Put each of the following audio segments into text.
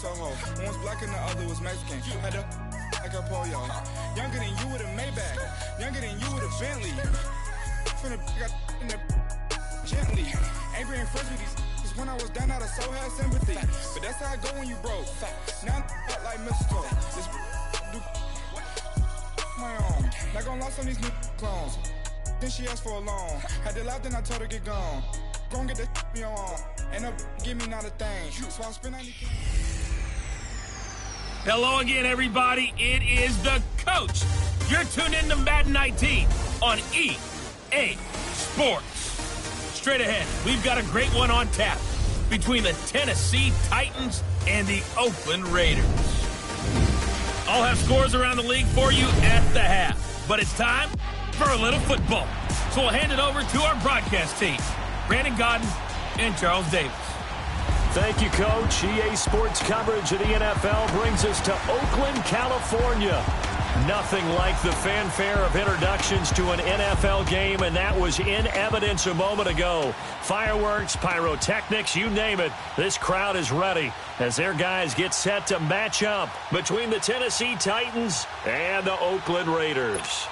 Soho. One was black and the other was Mexican. Had a like a polio. Younger than you with a Maybach. Younger than you with a Bentley. From the got in the gently. Ain't being friends with these. Cause when I was down, I so had sympathy. But that's how I go when you broke. Now I'm like mistletoe. This do my own. Not gonna lie on these new clones. Then she asked for a loan. Had to laugh, then I told her get gone. Gon' get that me on. And up, give me not a thing. So I spend on. Hello again, everybody. It is the coach. You're tuned in to Madden 19 on EA Sports. Straight ahead, we've got a great one on tap between the Tennessee Titans and the Oakland Raiders. I'll have scores around the league for you at the half. But it's time for a little football. So we'll hand it over to our broadcast team, Brandon Godden and Charles Davis. Thank you, Coach. EA Sports coverage of the NFL brings us to Oakland, California. Nothing like the fanfare of introductions to an NFL game, and that was in evidence a moment ago. Fireworks, pyrotechnics, you name it. This crowd is ready as their guys get set to match up between the Tennessee Titans and the Oakland Raiders.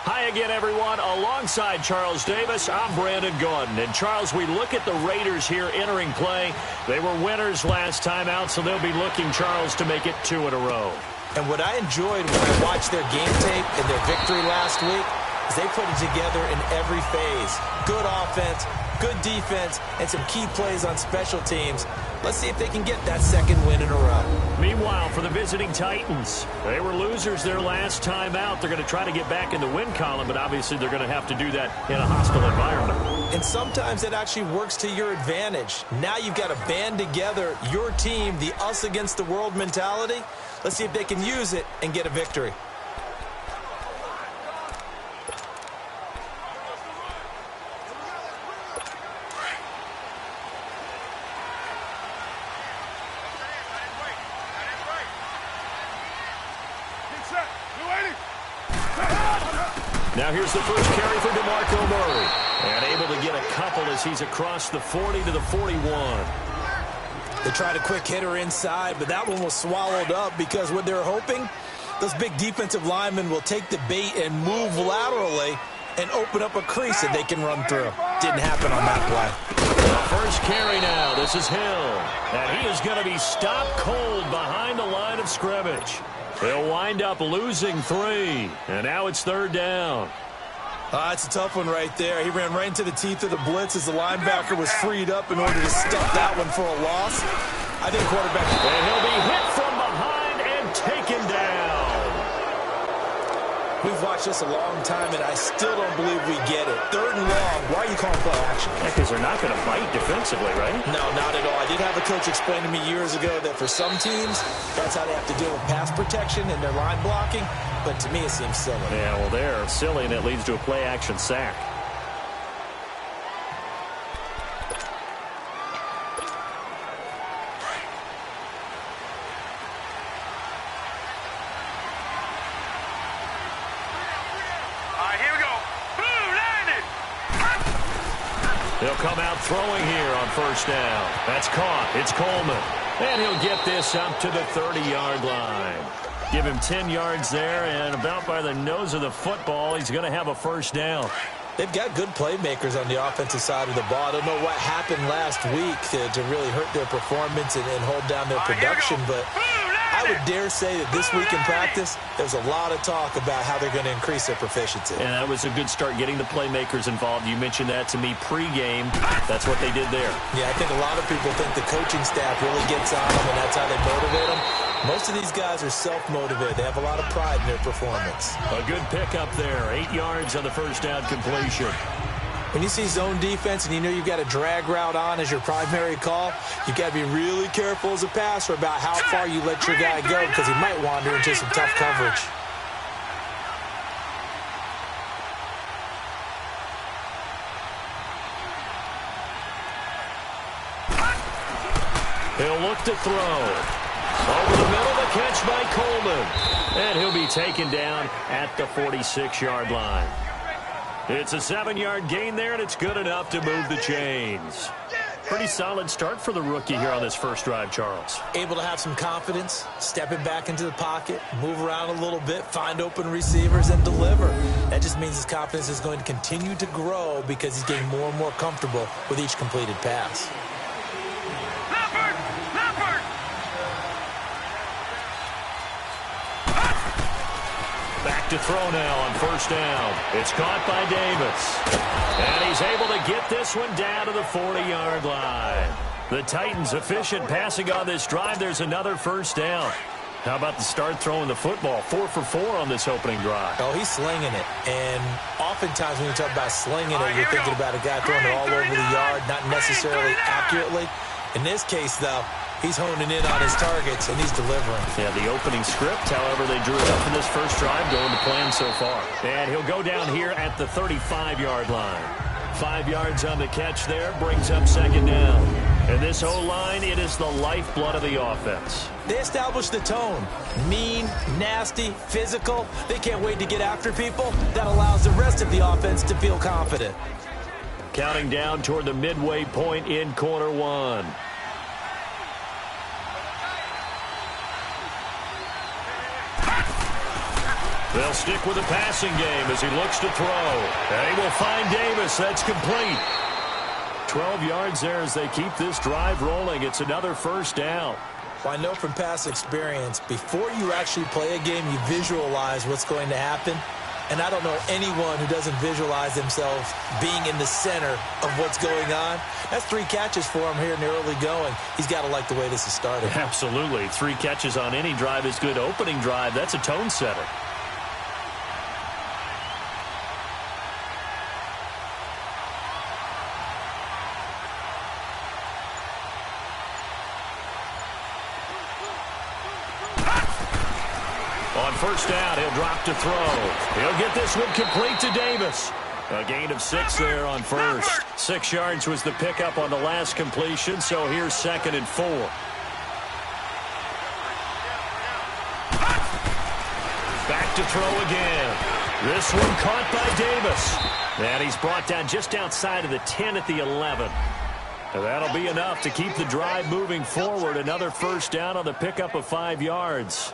Hi again, everyone. Alongside Charles Davis, I'm Brandon Gaudin. And, Charles, we look at the Raiders here entering play. They were winners last time out, so they'll be looking, Charles, to make it 2 in a row. And what I enjoyed when I watched their game tape and their victory last week is they put it together in every phase. Good offense, good defense, and some key plays on special teams. Let's see if they can get that second win in a row. Meanwhile, for the visiting Titans, they were losers their last time out. They're going to try to get back in the win column, but obviously they're going to have to do that in a hostile environment. And sometimes it actually works to your advantage. Now you've got to band together your team, the us against the world mentality. Let's see if they can use it and get a victory. Now here's the first carry for DeMarco Murray. And able to get a couple as he's across the 40 to the 41. They tried a quick hitter inside, but that one was swallowed up because what they're hoping, those big defensive linemen will take the bait and move laterally and open up a crease that they can run through. Didn't happen on that play. The first carry now. This is Hill. And he is going to be stopped cold behind the line of scrimmage. They'll wind up losing 3. And now it's 3rd down. It's a tough one right there. He ran right into the teeth of the blitz as the linebacker was freed up in order to stuff that one for a loss. I think quarterback... And he'll be hit from behind and taken down. We've watched this a long time, and I still don't believe we get it. 3rd and long. Why are you calling play action? Because they're not going to bite defensively, right? No, not at all. I did have a coach explain to me years ago that for some teams, that's how they have to deal with pass protection and their line blocking. But to me, it seems silly. Yeah, well, they're silly, and it leads to a play-action sack. He'll come out throwing here on 1st down. That's caught. It's Coleman. And he'll get this up to the 30-yard line. Give him 10 yards there, and about by the nose of the football, he's going to have a 1st down. They've got good playmakers on the offensive side of the ball. I don't know what happened last week to really hurt their performance and hold down their production, but I would dare say that this week in practice, there's a lot of talk about how they're going to increase their proficiency. And that was a good start, getting the playmakers involved. You mentioned that to me pregame. That's what they did there. Yeah, I think a lot of people think the coaching staff really gets on them, and that's how they motivate them. Most of these guys are self-motivated. They have a lot of pride in their performance. A good pickup there. 8 yards on the 1st down completion. When you see zone defense and you know you've got a drag route on as your primary call, you've got to be really careful as a passer about how far you let your guy go because he might wander into some tough coverage. He'll look to throw. Over the middle, the catch by Coleman. And he'll be taken down at the 46-yard line. It's a 7-yard gain there, and it's good enough to move the chains. Pretty solid start for the rookie here on this first drive, Charles. Able to have some confidence, stepping back into the pocket, move around a little bit, find open receivers, and deliver. That just means his confidence is going to continue to grow because he's getting more and more comfortable with each completed pass. Back to throw now on first down. It's caught by Davis. And he's able to get this one down to the 40-yard line. The Titans efficient passing on this drive. There's another first down. How about the start throwing the football? 4 for 4 on this opening drive. Oh, he's slinging it. And oftentimes when you talk about slinging it, you're thinking about a guy throwing it all over the yard, not necessarily accurately. In this case, though, he's honing in on his targets, and he's delivering. Yeah, the opening script, however, they drew it up in this first drive, going to plan so far. And he'll go down here at the 35-yard line. 5 yards on the catch there, brings up second down. And this O-line, it is the lifeblood of the offense. They established the tone. Mean, nasty, physical. They can't wait to get after people. That allows the rest of the offense to feel confident. Counting down toward the midway point in quarter one. They'll stick with the passing game as he looks to throw. And he will find Davis. That's complete. 12 yards there as they keep this drive rolling. It's another first down. Well, I know from past experience, before you actually play a game, you visualize what's going to happen. And I don't know anyone who doesn't visualize themselves being in the center of what's going on. That's 3 catches for him here in the early going. He's got to like the way this is started. Absolutely. 3 catches on any drive is good. Opening drive, that's a tone setter. On first down, he'll drop to throw. He'll get this one complete to Davis. A gain of 6 there on first. 6 yards was the pickup on the last completion, so here's second and 4. Back to throw again. This one caught by Davis. And he's brought down just outside of the 10 at the 11. And that'll be enough to keep the drive moving forward. Another first down on the pickup of 5 yards.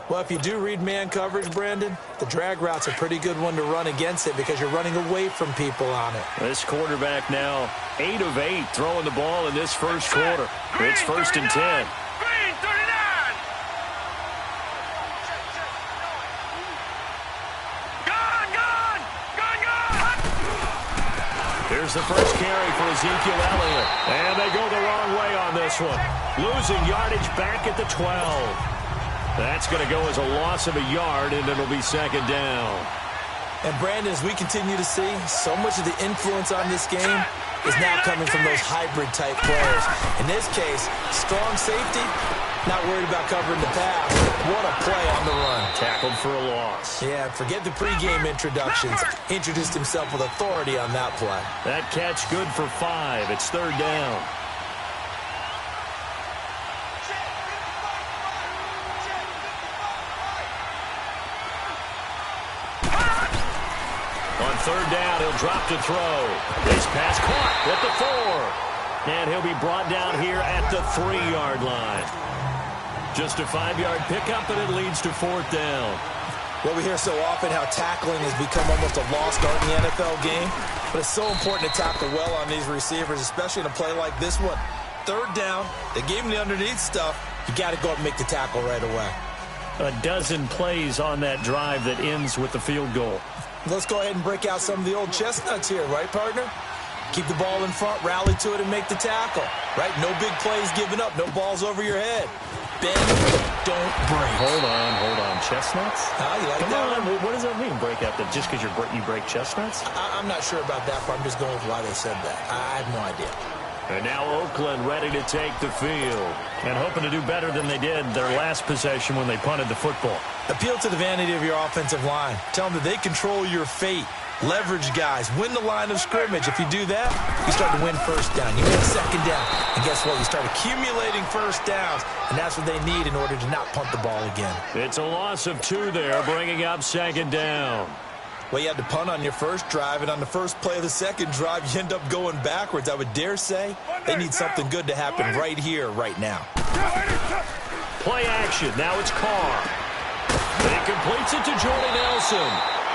Well, if you do read man coverage, Brandon, the drag route's a pretty good one to run against it because you're running away from people on it. This quarterback now 8 of 8 throwing the ball in this first quarter. It's first and 10. Here's the first carry for Ezekiel Elliott. And they go the wrong way on this one. Losing yardage back at the 12. That's going to go as a loss of a yard, and it'll be second down. And, Brandon, as we continue to see, so much of the influence on this game is now coming from those hybrid-type players. In this case, strong safety, not worried about covering the pass. What a play on the run. Tackled for a loss. Yeah, forget the pregame introductions. He introduced himself with authority on that play. That catch good for 5. It's third down. On third down, he'll drop to throw. This pass caught at the 4. And he'll be brought down here at the 3-yard line. Just a 5-yard pickup, and it leads to fourth down. Well, we hear so often how tackling has become almost a lost art in the NFL game. But it's so important to tackle well on these receivers, especially in a play like this one. Third down, they gave him the underneath stuff. You got to go up and make the tackle right away. A dozen plays on that drive that ends with the field goal. Let's go ahead and break out some of the old chestnuts here, right, partner? Keep the ball in front, rally to it, and make the tackle, right? No big plays given up, no balls over your head. Bend, don't break. Hold on. Chestnuts? You like Come that on. one? What does that mean, break out? Just because you break chestnuts? I'm not sure about that part. I'm just going with why they said that. I have no idea. And now Oakland ready to take the field and hoping to do better than they did their last possession when they punted the football. Appeal to the vanity of your offensive line. Tell them that they control your fate. Leverage guys. Win the line of scrimmage. If you do that, you start to win first down. You win second down. And guess what? You start accumulating first downs. And that's what they need in order to not punt the ball again. It's a loss of 2 there, bringing up second down. Well, you had to punt on your first drive, and on the first play of the second drive, you end up going backwards. I would dare say they need something good to happen right here, right now. Play action. Now it's Carr. And he completes it to Jordy Nelson.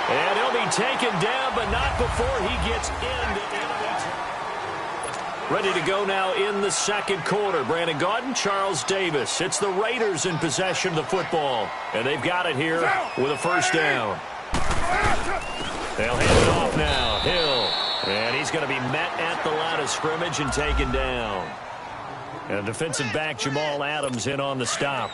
And he'll be taken down, but not before he gets into enemy. Ready to go now in the second quarter. Brandon Gaudin, Charles Davis. It's the Raiders in possession of the football. And they've got it here with a first down. They'll hand it off now. Hill. And he's going to be met at the line of scrimmage and taken down. And defensive back Jamal Adams in on the stop.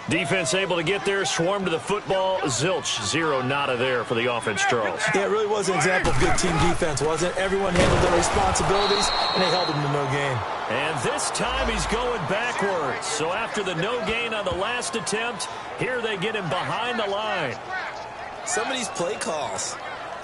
Defense able to get there, swarm to the football. Zilch, zero, nada there for the offense, Charles. Yeah, it really was an example of good team defense, wasn't it? Everyone handled their responsibilities, and they held them to no gain. And this time he's going backwards. So after the no gain on the last attempt, here they get him behind the line. Some of these play calls,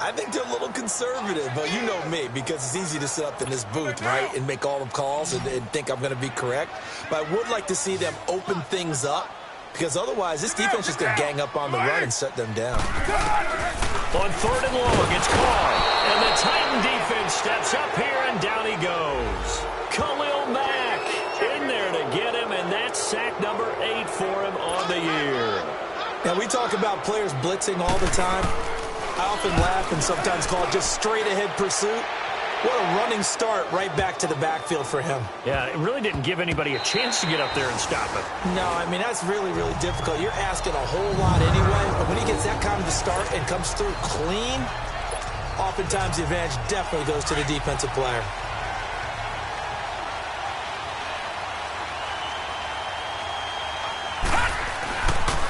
I think they're a little conservative, but you know me, because it's easy to sit up in this booth, right, and make all the calls and think I'm going to be correct. But I would like to see them open things up, because otherwise this defense is going to gang up on the run and shut them down. On third and long, it's Carr. And the Titan defense steps up here, and down he goes. Khalil Mack in there to get him, and that's sack number 8 for him on the year. Now, we talk about players blitzing all the time. I often laugh and sometimes call it just straight-ahead pursuit. What a running start right back to the backfield for him. Yeah, it really didn't give anybody a chance to get up there and stop it. No, I mean, that's really, really difficult. You're asking a whole lot anyway, but when he gets that kind of a start and comes through clean, oftentimes the advantage definitely goes to the defensive player.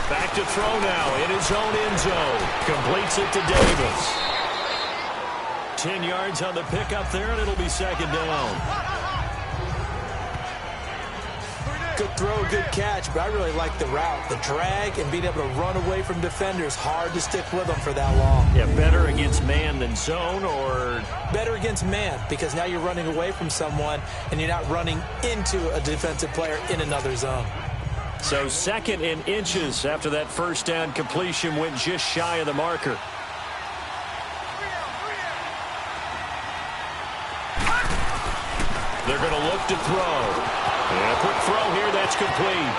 Back to throw now in his own end zone. Completes it to Davis. 10 yards on the pickup there, and it'll be second down. Good throw, good catch, but I really like the route. The drag and being able to run away from defenders, hard to stick with them for that long. Yeah, better against man than zone, or? Better against man, because now you're running away from someone, and you're not running into a defensive player in another zone. So second in inches after that first down completion went just shy of the marker. They're going to look to throw. And a quick throw here, that's complete.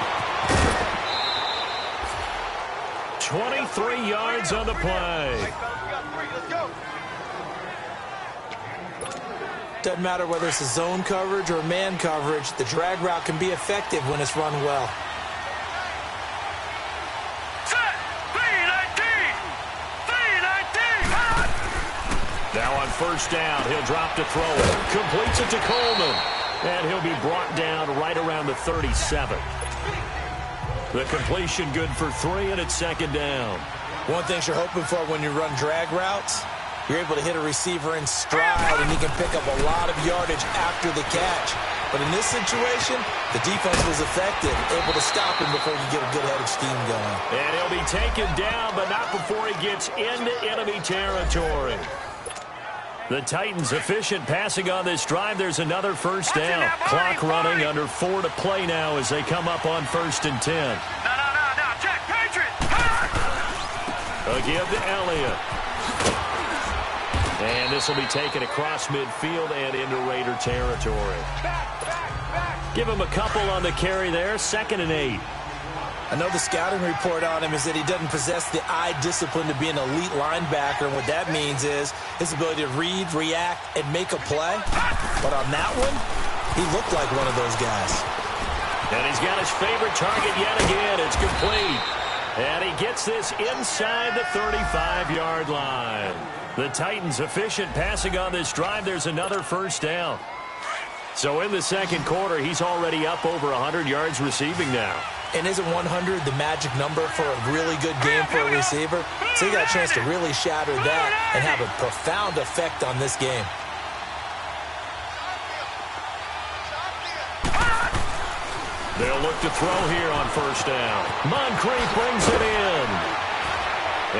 23 yards on the play. Doesn't matter whether it's a zone coverage or man coverage, the drag route can be effective when it's run well. Now on first down, he'll drop to throw it. Completes it to Coleman. And he'll be brought down right around the 37. The completion good for 3, and it's second down. One thing you're hoping for when you run drag routes, you're able to hit a receiver in stride, and he can pick up a lot of yardage after the catch. But in this situation, the defense was effective, able to stop him before you get a good head of steam going. And he'll be taken down, but not before he gets into enemy territory. The Titans efficient passing on this drive. There's another first down. Clock running, under 4 to play now as they come up on 1st and 10. No, check, Patriot! A give to Elliott. And this will be taken across midfield and into Raider territory. Give him a couple on the carry there. 2nd and 8. I know the scouting report on him is that he doesn't possess the eye discipline to be an elite linebacker, and what that means is his ability to read, react, and make a play. But on that one, he looked like one of those guys. And he's got his favorite target yet again. It's complete. And he gets this inside the 35-yard line. The Titans efficient passing on this drive. There's another first down. So in the second quarter, he's already up over 100 yards receiving now. And isn't 100 the magic number for a really good game for a receiver? So he got a chance to really shatter that and have a profound effect on this game. They'll look to throw here on first down. Moncrief brings it in.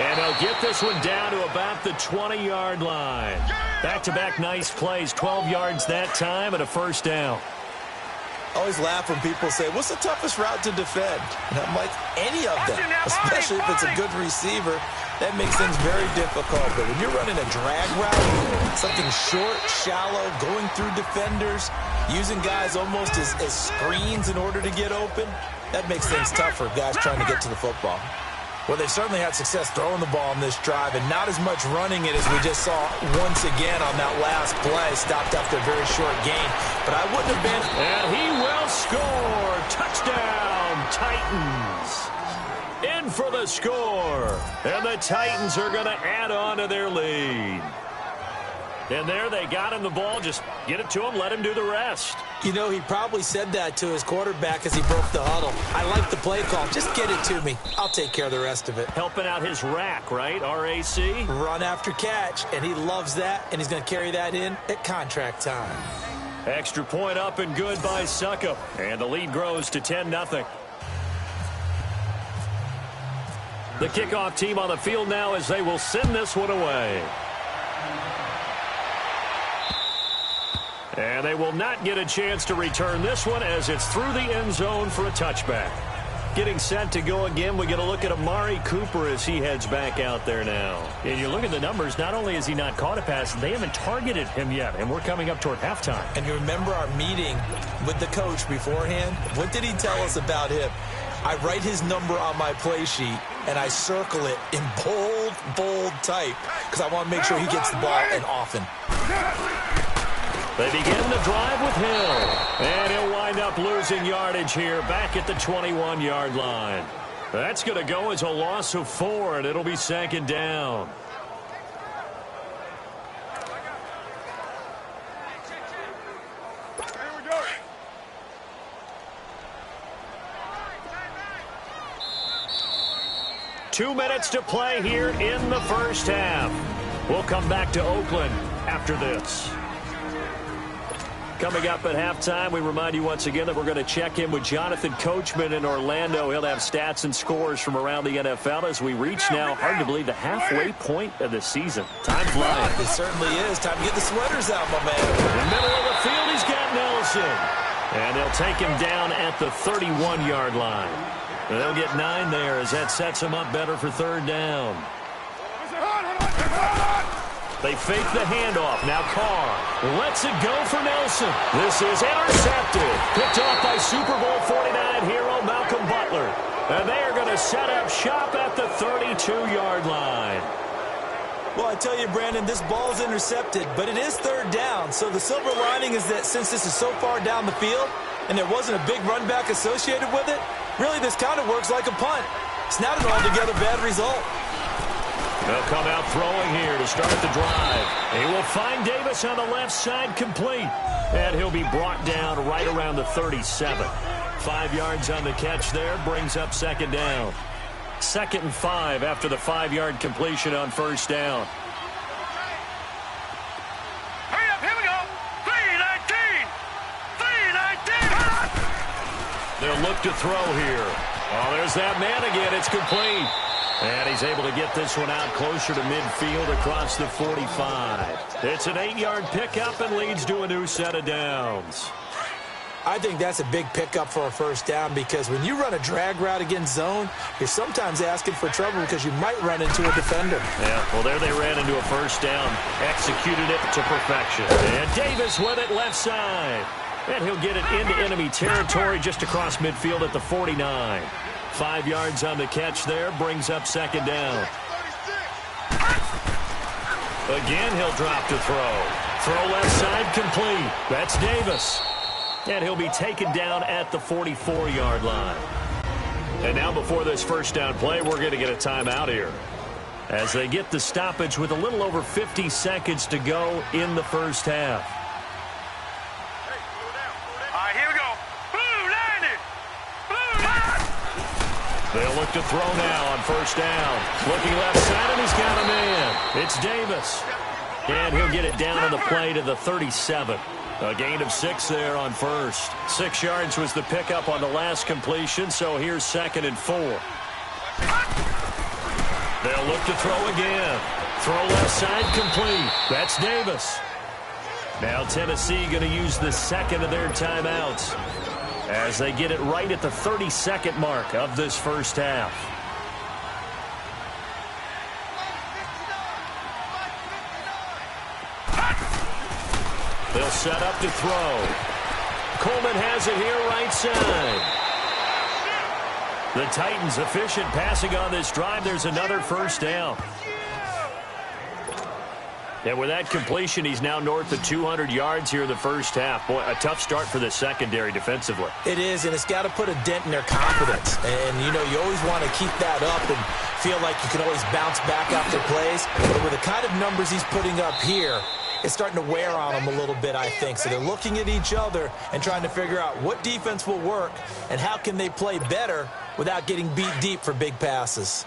And he'll get this one down to about the 20-yard line. Back-to-back nice plays, 12 yards that time and a first down. I always laugh when people say, what's the toughest route to defend? And I'm like, any of them, especially if it's a good receiver. That makes things very difficult. But when you're running a drag route, something short, shallow, going through defenders, using guys almost as screens in order to get open, that makes things tough for guys trying to get to the football. Well, they've certainly had success throwing the ball on this drive, and not as much running it as we just saw once again on that last play. Stopped after a very short gain, but I wouldn't have been. And he will score. Touchdown, Titans. In for the score. And the Titans are going to add on to their lead. And there they got him the ball. Just get it to him, let him do the rest. You know, he probably said that to his quarterback as he broke the huddle. I like the play call. Just get it to me. I'll take care of the rest of it. Helping out his rack, right? RAC? Run after catch, and he loves that, and he's going to carry that in at contract time. Extra point up and good by Suckup. And the lead grows to 10-0. The kickoff team on the field now as they will send this one away. And they will not get a chance to return this one as it's through the end zone for a touchback. Getting set to go again, we get a look at Amari Cooper as he heads back out there now. And you look at the numbers, not only has he not caught a pass, they haven't targeted him yet, and we're coming up toward halftime. And you remember our meeting with the coach beforehand? What did he tell us about him? I write his number on my play sheet, and I circle it in bold type because I want to make sure he gets the ball and often. They begin the drive with Hill. And he'll wind up losing yardage here back at the 21-yard line. That's going to go as a loss of 4, and it'll be second down. Two minutes to play here in the first half. We'll come back to Oakland after this. Coming up at halftime, we remind you once again that we're going to check in with Jonathan Coachman in Orlando. He'll have stats and scores from around the NFL as we reach now, hard to believe, the halfway point of the season. Time flies. It certainly is. Time to get the sweaters out, my man. In the middle of the field, he's got Nelson. And they'll take him down at the 31-yard line. And they'll get 9 there as that sets him up better for third down. They fake the handoff. Now Carr lets it go for Nelson. This is intercepted. Picked off by Super Bowl 49 hero Malcolm Butler. And they are going to set up shop at the 32-yard line. Well, I tell you, Brandon, this ball is intercepted, but it is third down. So the silver lining is that since this is so far down the field and there wasn't a big run back associated with it, really this kind of works like a punt. It's not an altogether bad result. They'll come out throwing here to start the drive. He will find Davis on the left side complete. And he'll be brought down right around the 37. 5 yards on the catch there, brings up second down. 2nd and 5 after the 5-yard completion on first down. Hurry up, here we go. 3-19. 3-19. They'll look to throw here. Oh, there's that man again. It's complete. And he's able to get this one out closer to midfield across the 45. It's an 8-yard pickup and leads to a new set of downs. I think that's a big pickup for a first down because when you run a drag route against zone, you're sometimes asking for trouble because you might run into a defender. Yeah, well, there they ran into a first down, executed it to perfection. And Davis with it left side. And he'll get it into enemy territory just across midfield at the 49. 5 yards on the catch there, brings up second down. Again, he'll drop to throw. Throw left side complete. That's Davis. And he'll be taken down at the 44-yard line. And now before this first down play, we're going to get a timeout here. As they get the stoppage with a little over 50 seconds to go in the first half. All right, here we go. Blue, landed. Blue, They'll look to throw now on first down. Looking left side, and he's got a man. It's Davis. And he'll get it down on the play to the 37. A gain of 6 there on first. 6 yards was the pickup on the last completion, so here's 2nd and 4. They'll look to throw again. Throw left side complete. That's Davis. Now Tennessee going to use the second of their timeouts. as they get it right at the 30-second mark of this first half. They'll set up to throw. Coleman has it here right side. The Titans efficient passing on this drive. There's another first down. And with that completion, he's now north of 200 yards here in the first half. Boy, a tough start for the secondary defensively. It is, and it's got to put a dent in their confidence. And, you know, you always want to keep that up and feel like you can always bounce back after plays. But with the kind of numbers he's putting up here, it's starting to wear on them a little bit, I think. So they're looking at each other and trying to figure out what defense will work and how can they play better without getting beat deep for big passes.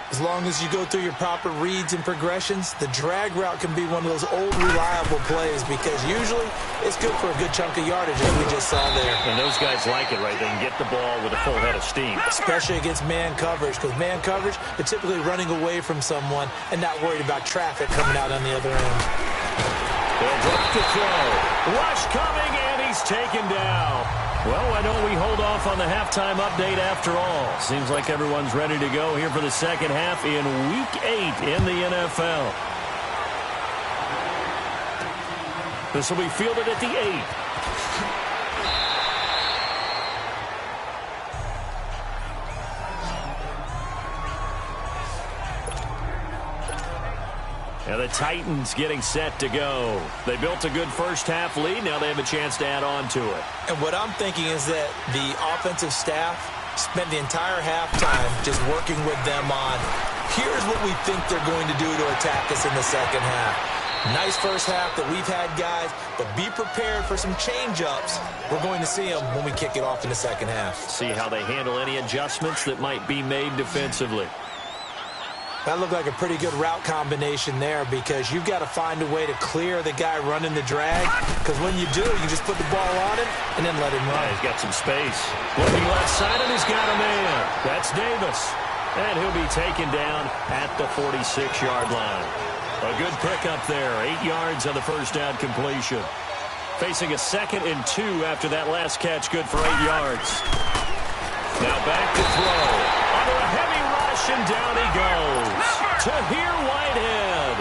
As long as you go through your proper reads and progressions, the drag route can be one of those old reliable plays because usually it's good for a good chunk of yardage, as we just saw there. And those guys like it, right? They can get the ball with a full head of steam. Especially against man coverage, because man coverage, they're typically running away from someone and not worried about traffic coming out on the other end. They'll drop to throw. Rush coming, and he's taken down. Well, why don't we hold off on the halftime update after all? Seems like everyone's ready to go here for the second half in Week 8 in the NFL. This will be fielded at the 8. And the Titans getting set to go. They built a good first half lead. Now they have a chance to add on to it. And what I'm thinking is that the offensive staff spent the entire halftime just working with them on, here's what we think they're going to do to attack us in the second half. Nice first half that we've had, guys, but be prepared for some change-ups. We're going to see them when we kick it off in the second half. See how they handle any adjustments that might be made defensively. That looked like a pretty good route combination there because you've got to find a way to clear the guy running the drag, because when you do, you just put the ball on him and then let him run. Yeah, he's got some space. Looking left side, and he's got a man. That's Davis. And he'll be taken down at the 46-yard line. A good pickup there. 8 yards on the first down completion. Facing a 2nd and 2 after that last catch. Good for 8 yards. Now back to throw. Under a heavy rush, and down he goes. Tahir Whitehead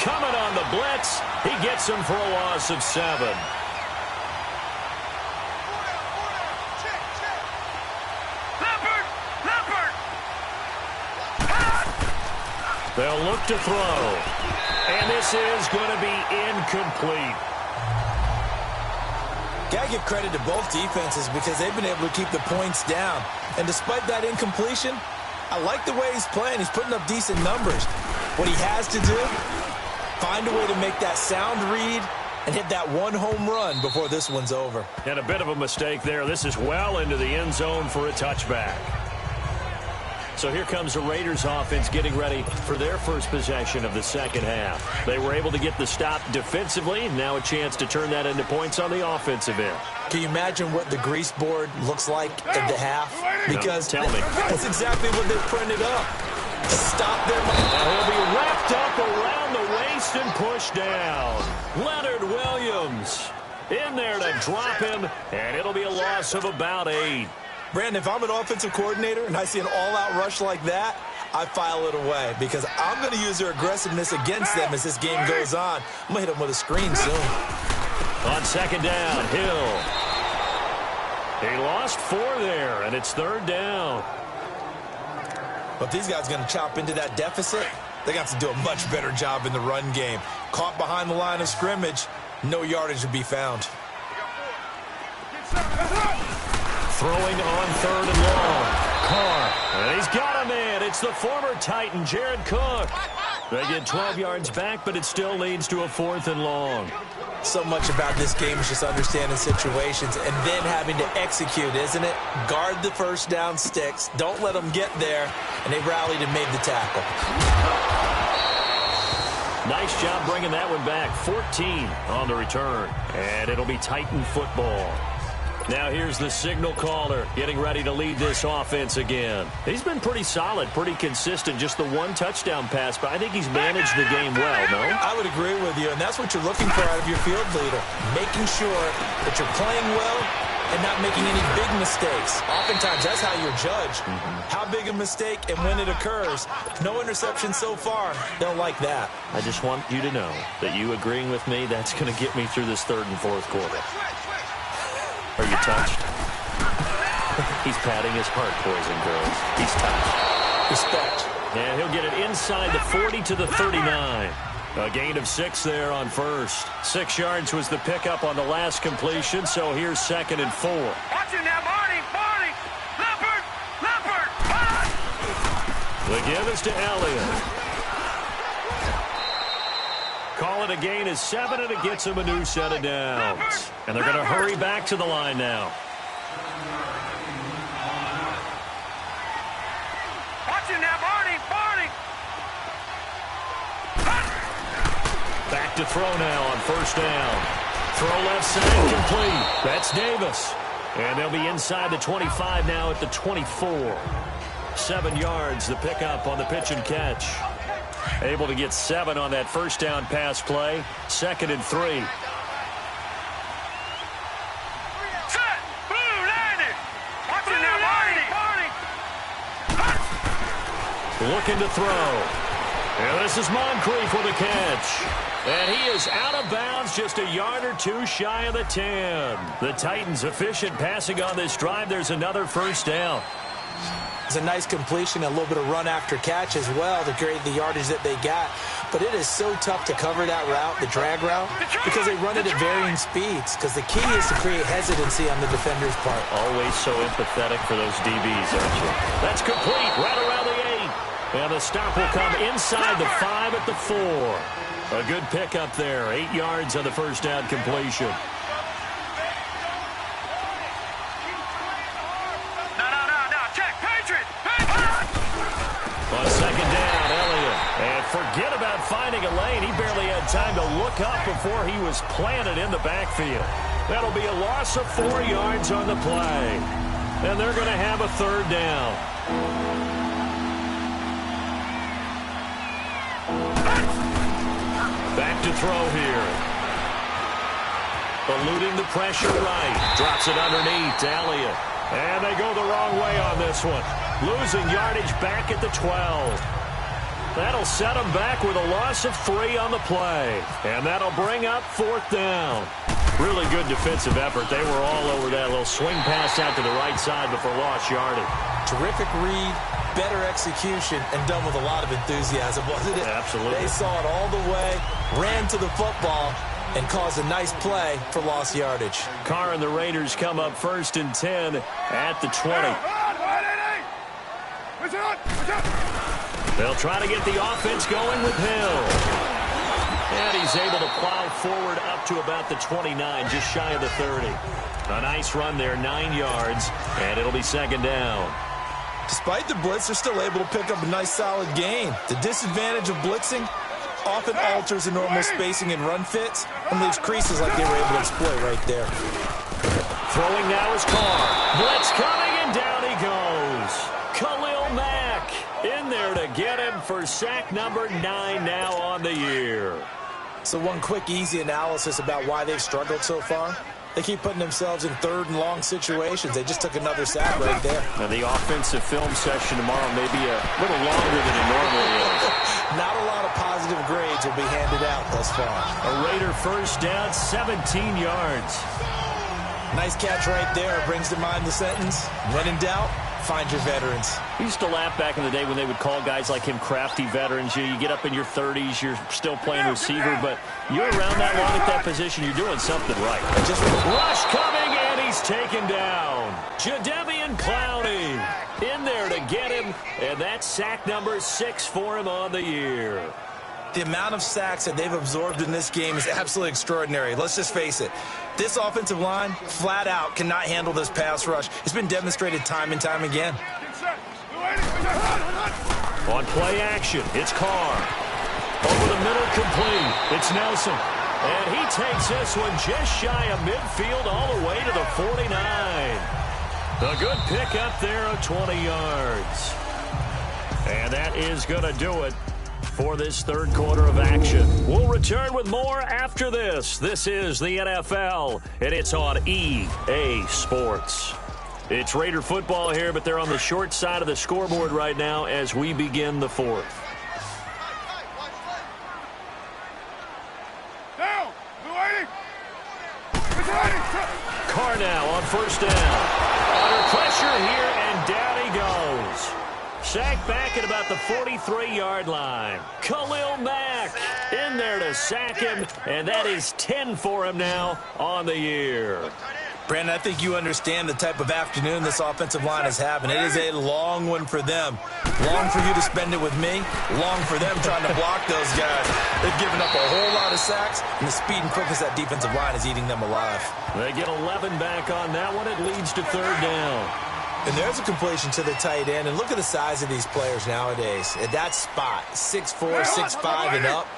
coming on the blitz. He gets him for a loss of 7. They'll look to throw. And this is going to be incomplete. Got to give credit to both defenses because they've been able to keep the points down. And despite that incompletion, I like the way he's playing. He's putting up decent numbers. What he has to do, find a way to make that sound read and hit that one home run before this one's over. And a bit of a mistake there. This is well into the end zone for a touchback. So here comes the Raiders offense getting ready for their first possession of the second half. They were able to get the stop defensively. Now a chance to turn that into points on the offensive end. Can you imagine what the grease board looks like at the half? Because no, tell me. That's exactly what they're printed up. Stop their money. Now he'll be wrapped up around the waist and pushed down. Leonard Williams in there to drop him, and it'll be a loss of about 8. Brandon, if I'm an offensive coordinator and I see an all-out rush like that, I file it away because I'm going to use their aggressiveness against them as this game goes on. I'm going to hit them with a screen soon. On second down, Hill. He lost 4 there, and it's 3rd down. But if these guys are going to chop into that deficit, they got to do a much better job in the run game. Caught behind the line of scrimmage, no yardage to be found. Throwing on 3rd and long. Carr. And he's got a man. It's the former Titan, Jared Cook. They get 12 yards back, but it still leads to a 4th and long. So much about this game is just understanding situations and then having to execute, isn't it? Guard the first down sticks. Don't let them get there. And they rallied and made the tackle. Nice job bringing that one back. 14 on the return. And it'll be Titan football. Now here's the signal caller getting ready to lead this offense again. He's been pretty solid, pretty consistent, just the 1 touchdown pass, but I think he's managed the game well, no? I would agree with you, and that's what you're looking for out of your field leader, making sure that you're playing well and not making any big mistakes. Oftentimes, that's how you're judged. How big a mistake and when it occurs. No interception so far. Don't like that. I just want you to know that you agreeing with me, that's going to get me through this third and fourth quarter. Are you touched? He's patting his heart, boys and girls. He's touched. Respect. And he'll get it inside the 40 to the 39. A gain of 6 there on first. 6 yards was the pickup on the last completion, so here's 2nd and 4. Watch it now, Marty! Marty! Leopard! The give is to Elliott. Call it a gain of 7, and it gets him a new set of downs. And they're going to hurry back to the line now. Watch it now, Marty! Marty! Back to throw now on first down. Throw left side complete. That's Davis. And they'll be inside the 25 now at the 24. 7 yards, the pickup on the pitch and catch. Able to get 7 on that first down pass play. 2nd and 3. Set! Blue landed! Watch it now, Marty! Looking to throw. And this is Moncrief with a catch. And he is out of bounds, just a yard or 2 shy of the 10. The Titans efficient passing on this drive. There's another first down. It's a nice completion, a little bit of run after catch as well to create the yardage that they got. But it is so tough to cover that route, the drag route, because they run it at varying speeds. Because the key is to create hesitancy on the defender's part. Always so empathetic for those DBs, aren't you? That's complete, right around the 8. And the stop will come inside the 5 at the 4. A good pickup there, 8 yards on the first down completion. On second down, Elliott. And forget about finding a lane. He barely had time to look up before he was planted in the backfield. That'll be a loss of 4 yards on the play. And they're going to have a third down. Back to throw here. Eluding the pressure right. Drops it underneath to Elliott. And they go the wrong way on this one. Losing yardage back at the 12. That'll set them back with a loss of 3 on the play. And that'll bring up 4th down. Really good defensive effort. They were all over that little swing pass out to the right side before lost yardage. Terrific read, better execution, and done with a lot of enthusiasm, wasn't it? Absolutely. They saw it all the way, ran to the football, and caused a nice play for lost yardage. Carr and the Raiders come up 1st and 10 at the 20. They'll try to get the offense going with Hill. And he's able to plow forward up to about the 29, just shy of the 30. A nice run there, 9 yards, and it'll be 2nd down. Despite the blitz, they're still able to pick up a nice solid gain. The disadvantage of blitzing often alters the normal spacing and run fits and leaves creases like they were able to exploit right there. Throwing now is Carr. Blitz coming, and down he goes. Khalil Mack in there to get him for sack number 9 now on the year. So one quick, easy analysis about why they've struggled so far. They keep putting themselves in 3rd and long situations. They just took another sack right there. Now the offensive film session tomorrow may be a little longer than it normally is. Not a lot of positive grades will be handed out thus far. A Raider first down, 17 yards. Nice catch right there. Brings to mind the sentence, when in doubt, find your veterans. We used to laugh back in the day when they would call guys like him crafty veterans. You get up in your 30s, you're still playing receiver, but you're around that long at that position, you're doing something right. Just rush coming, and he's taken down. Jadeveon Clowney in there to get him, and that's sack number 6 for him on the year. The amount of sacks that they've absorbed in this game is absolutely extraordinary. Let's just face it. This offensive line, flat out, cannot handle this pass rush. It's been demonstrated time and time again. On play action, it's Carr. Over the middle, complete. It's Nelson. And he takes this one just shy of midfield all the way to the 49. A good pick up there of 20 yards. And that is going to do it for this third quarter of action. We'll return with more after this. This is the NFL, and it's on EA Sports. It's Raider football here, but they're on the short side of the scoreboard right now as we begin the fourth. Carr now on first down. Under pressure here, and down he goes. Sacked back at about the 43-yard line. Khalil Mack in there to sack him, and that is 10 for him now on the year. Brandon, I think you understand the type of afternoon this offensive line is having. It is a long one for them. Long for you to spend it with me. Long for them trying to block those guys. They've given up a whole lot of sacks, and the speed and quickness of that defensive line is eating them alive. They get 11 back on that one. It leads to third down. And there's a completion to the tight end. And look at the size of these players nowadays. At that spot, 6'4", 6'5", and up.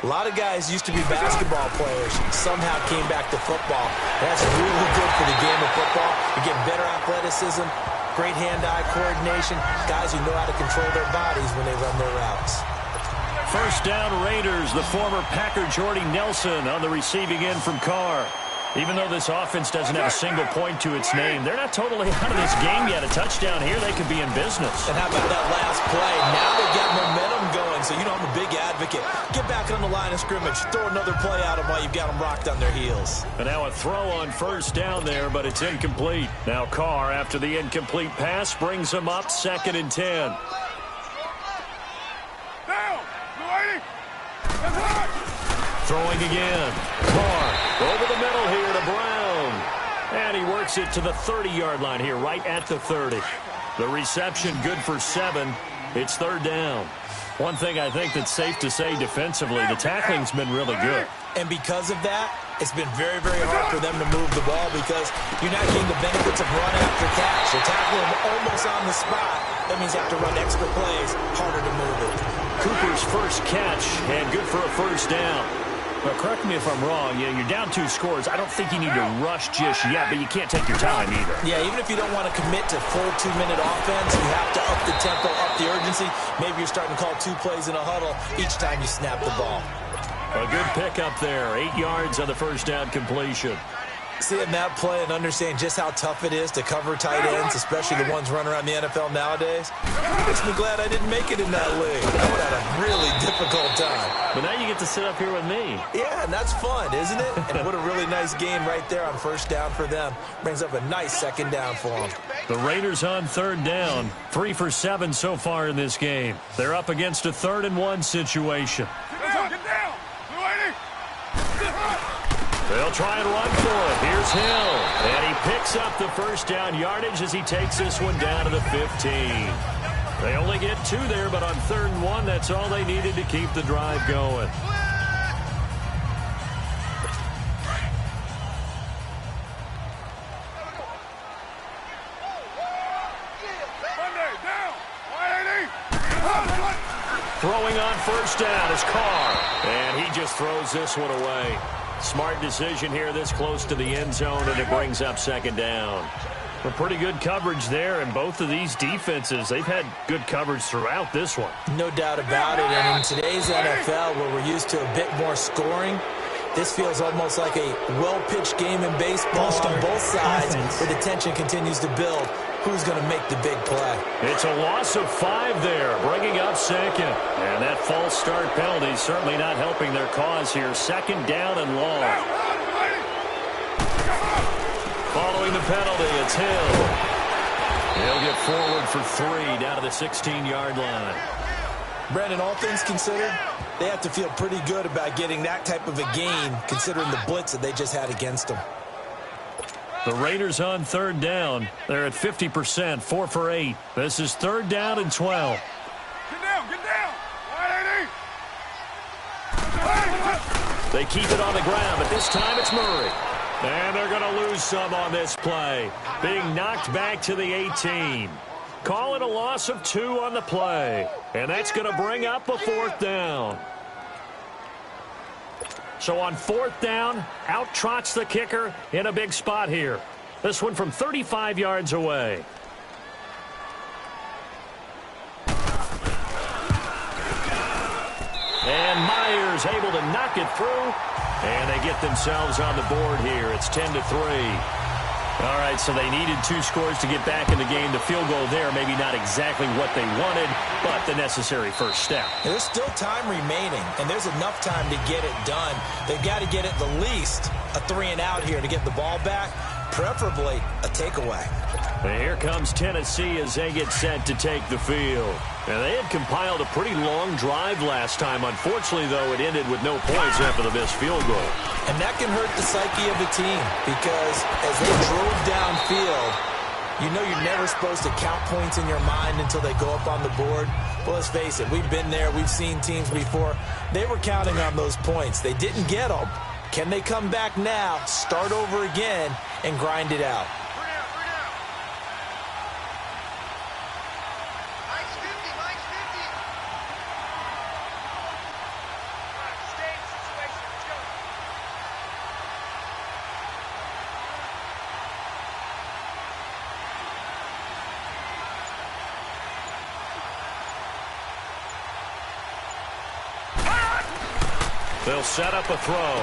A lot of guys used to be basketball players, somehow came back to football. That's really good for the game of football. You get better athleticism, great hand-eye coordination, guys who know how to control their bodies when they run their routes. First down Raiders, the former Packer Jordy Nelson on the receiving end from Carr. Even though this offense doesn't have a single point to its name, they're not totally out of this game yet. A touchdown here, they could be in business. And how about that last play? Now they've got momentum going, so you know I'm a big advocate. Get back on the line of scrimmage. Throw another play at them while you've got them rocked on their heels. And now a throw on first down there, but it's incomplete. Now Carr, after the incomplete pass, brings him up 2nd and 10. Throwing again. Carr over the middle here to Brown. And he works it to the 30-yard line here, right at the 30. The reception good for 7. It's third down. One thing I think that's safe to say defensively, the tackling's been really good. And because of that, it's been very, very hard for them to move the ball because you're not getting the benefits of run after catch. You're tackling them almost on the spot. That means you have to run extra plays, harder to move it. Cooper's first catch, and good for a first down. But correct me if I'm wrong, you're down 2 scores. I don't think you need to rush just yet, but you can't take your time either. Yeah, even if you don't want to commit to full 2-minute offense, you have to up the tempo, up the urgency. Maybe you're starting to call 2 plays in a huddle each time you snap the ball. A good pickup there. 8 yards on the first down completion. Seeing that play and understand just how tough it is to cover tight ends, especially the ones running around the NFL nowadays, makes me glad I didn't make it in that league. I would have had a really difficult time. But now you get to sit up here with me. Yeah, and that's fun, isn't it? And what a really nice game right there on first down for them. Brings up a nice second down for them. The Raiders on third down. 3 for 7 so far in this game. They're up against a 3rd and 1 situation. Get down! They'll try and run for it. Here's Hill. And he picks up the first down yardage as he takes this one down to the 15. They only get 2 there, but on 3rd and 1, that's all they needed to keep the drive going. Throwing on first down is Carr. And he just throws this one away. Smart decision here this close to the end zone, and it brings up 2nd down. A pretty good coverage there, and both of these defenses, they've had good coverage throughout this one. No doubt about it, and in today's NFL, where we're used to a bit more scoring, this feels almost like a well-pitched game in baseball on both sides, where the tension continues to build. Who's going to make the big play? It's a loss of 5 there, bringing up 2nd. And that false start penalty is certainly not helping their cause here. 2nd down and long. Following the penalty, it's Hill. He'll get forward for 3 down to the 16-yard line. Brandon, all things considered, they have to feel pretty good about getting that type of a gain, considering the blitz that they just had against them. The Raiders on 3rd down. They're at 50%, 4 for 8. This is 3rd down and 12. Get down! Get down! They keep it on the ground, but this time it's Murray. And they're going to lose some on this play. Being knocked back to the 18. Call it a loss of 2 on the play. And that's going to bring up a 4th down. So on 4th down, out trots the kicker in a big spot here. This one from 35 yards away. And Myers able to knock it through. And they get themselves on the board here. It's 10-3. All right, so they needed 2 scores to get back in the game. The field goal there, maybe not exactly what they wanted, but the necessary first step. There's still time remaining, and there's enough time to get it done. They've got to get at the least a 3-and-out here to get the ball back, preferably a takeaway. And here comes Tennessee as they get set to take the field. Now, they had compiled a pretty long drive last time. Unfortunately, though, it ended with no points after the missed field goal. And that can hurt the psyche of a team because as they drove downfield, you know you're never supposed to count points in your mind until they go up on the board. Well, let's face it, we've been there. We've seen teams before. They were counting on those points. They didn't get them. Can they come back now, start over again, and grind it out? They'll set up a throw.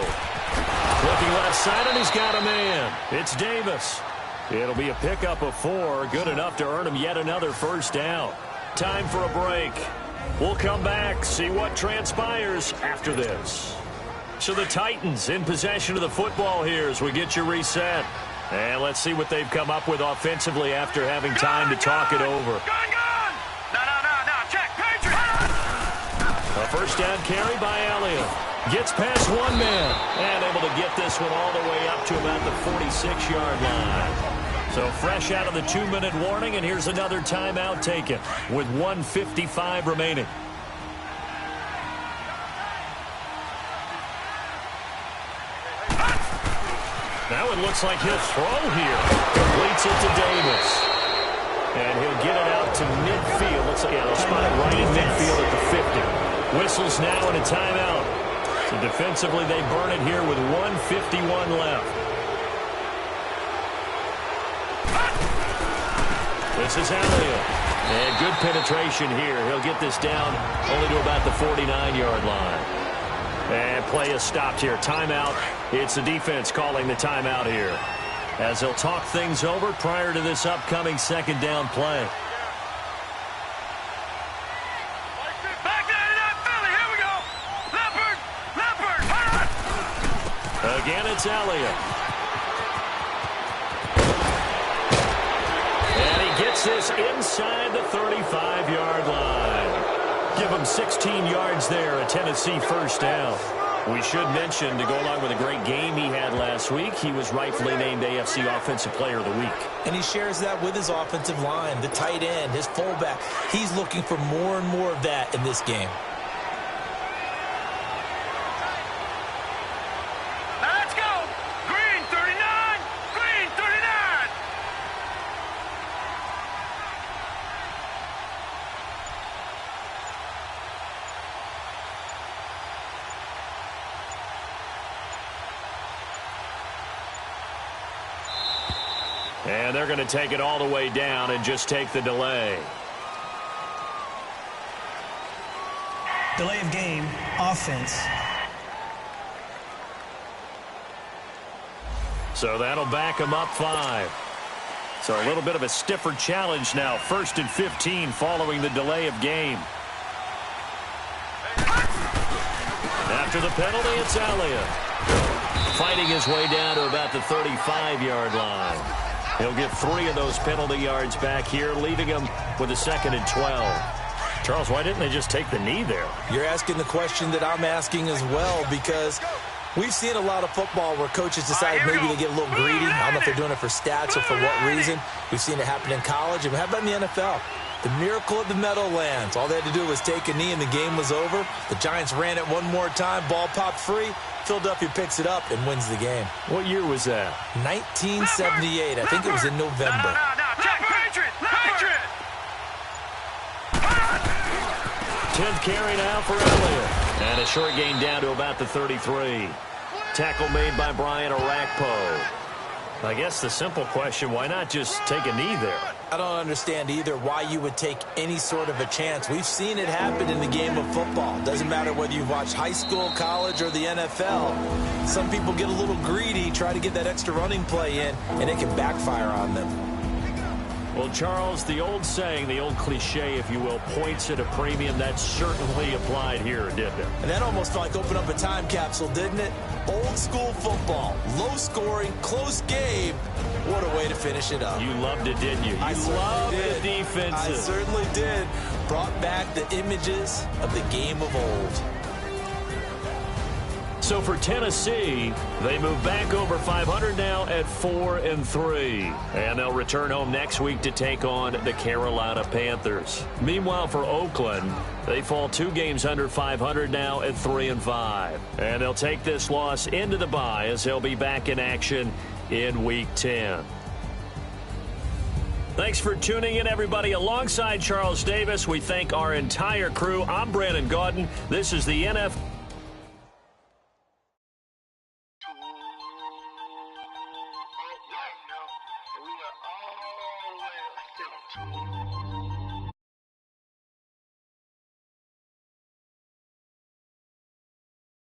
Looking left side, and he's got a man. It's Davis. It'll be a pickup of 4, good enough to earn him yet another first down. Time for a break. We'll come back, see what transpires after this. So the Titans in possession of the football here as we get you reset. And let's see what they've come up with offensively after having time to talk it over. No, check, Patriot. A first down carry by Elliott. Gets past one man and able to get this one all the way up to about the 46-yard line. So fresh out of the 2-minute warning, and here's another timeout taken with 1:55 remaining. Now it looks like he'll throw here. Completes it to Davis. And he'll get it out to midfield. Looks like he'll spot it right in midfield at the 50. Whistles now in a timeout. So defensively, they burn it here with 1:51 left. This is Elliott. And good penetration here. He'll get this down only to about the 49-yard line. And play is stopped here. Timeout. It's the defense calling the timeout here, as they'll talk things over prior to this upcoming second down play. Again, it's Elliott. And he gets this inside the 35-yard line. Give him 16 yards there, a Tennessee first down. We should mention, to go along with a great game he had last week, he was rightfully named AFC Offensive Player of the Week. And he shares that with his offensive line, the tight end, his fullback. He's looking for more and more of that in this game. And they're going to take it all the way down and just take the delay. Delay of game, offense. So that'll back them up 5. So a little bit of a stiffer challenge now. 1st and 15 following the delay of game. After the penalty, it's Elliott. Fighting his way down to about the 35-yard line. He'll get 3 of those penalty yards back here, leaving him with a 2nd and 12. Charles, why didn't they just take the knee there? You're asking the question that I'm asking as well, because we've seen a lot of football where coaches decide maybe they get a little greedy. I don't know if they're doing it for stats or for what reason. We've seen it happen in college. And how about in the NFL? The miracle of the Meadowlands. All they had to do was take a knee and the game was over. The Giants ran it one more time. Ball popped free. Philadelphia picks it up and wins the game. What year was that? 1978. I think it was in November. Check, Patriot! 10th carry now for Elliott. And a short gain down to about the 33. Tackle made by Brian Orakpo. I guess the simple question, why not just take a knee there? I don't understand either why you would take any sort of a chance. We've seen it happen in the game of football. Doesn't matter whether you've watched high school, college, or the NFL. Some people get a little greedy, try to get that extra running play in, and it can backfire on them. Well, Charles, the old saying, the old cliche, if you will, points at a premium, that certainly applied here, didn't it? And that almost felt like opened up a time capsule, didn't it? Old school football, low scoring, close game. What a way to finish it up. You loved it, didn't you? You loved the defenses. I certainly did. Brought back the images of the game of old. So for Tennessee, they move back over 500 now at 4-3. And they'll return home next week to take on the Carolina Panthers. Meanwhile, for Oakland, they fall 2 games under 500 now at 3-5. And they'll take this loss into the bye as they'll be back in action in Week 10. Thanks for tuning in, everybody. Alongside Charles Davis, we thank our entire crew. I'm Brandon Gaudin. This is the NFL. We were all